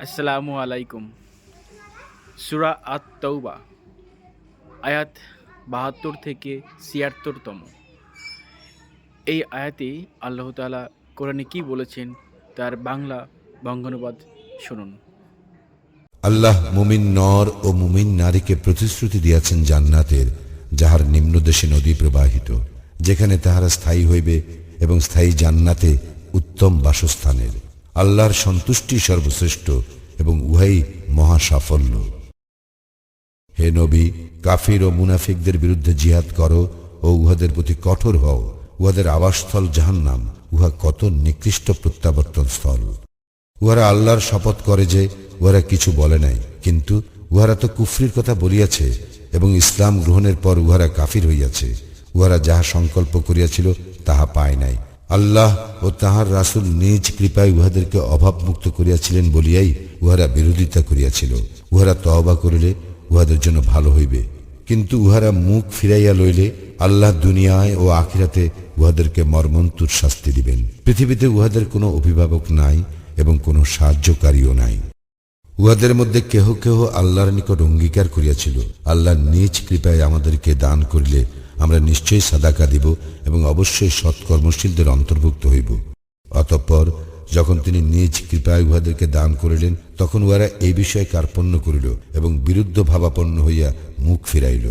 আসসালামু আলাইকুম। সূরা আত-তাওবা আয়াত ৭২ থেকে ৭৬তম। এই আয়াতে আল্লাহ তাআলা কোরআনে কি বলেছেন তার বাংলা বঙ্গানুবাদ শুনুন। আল্লাহ মুমিন নর ও মুমিন নারীকে প্রতিশ্রুতি দিয়াছেন জান্নাতের, যাহার নিম্নদেশে নদী প্রবাহিত, যেখানে তাহারা স্থায়ী হইবে, এবং স্থায়ী জান্নাতে উত্তম বাসস্থানের। আল্লাহর সন্তুষ্টি সর্বশ্রেষ্ঠ এবং উহাই মহা সাফল্য। হে নবী, কাফির ও মুনাফিকদের বিরুদ্ধে জিহাদ করো ও উহাদের প্রতি কঠোর হও। উহাদের আবাসস্থল জাহান্নাম, উহা কত নিকৃষ্ট প্রত্যাবর্তন স্থল। উহারা আল্লাহর শপথ করে যে উহারা কিছু বলে নাই, কিন্তু উহারা তো কুফরির কথা বলিয়াছে এবং ইসলাম গ্রহণের পর উহারা কাফির হইয়াছে। উহারা যাহা সংকল্প করিয়াছিল তাহা পায় নাই। আল্লাহ ও তাহার রাসূল নিজ কৃপায় উহাদেরকে অভাবমুক্ত করিয়াছিলেন বলিয়াই উহারা বিরোধিতা করিয়াছিল। উহারা তওবা করিলে উহাদের জন্য ভালো হইবে, কিন্তু উহারা মুখ ফিরাইয়া লইলে আল্লাহ দুনিয়ায় ও আখিরাতে উহাদেরকে মর্মন্তুর শাস্তি দিবেন। পৃথিবীতে উহাদের কোনো অভিভাবক নাই এবং কোনো সাহায্যকারীও নাই। উহাদের মধ্যে কেহ কেহ আল্লাহর নিকট অঙ্গীকার করিয়াছিল, আল্লাহ নিজ কৃপায় আমাদেরকে দান করিলে আমরা নিশ্চয়ই সাদাকা দিব এবং অবশ্যই সৎকর্মশীলদের অন্তর্ভুক্ত হইব। অতঃপর যখন তিনি নিজ কৃপায় উহাদেরকে দান করিলেন, তখন উহারা এই বিষয়ে কার্পণ্য করিল এবং বিরুদ্ধ ভাবাপন্ন হইয়া মুখ ফিরাইল।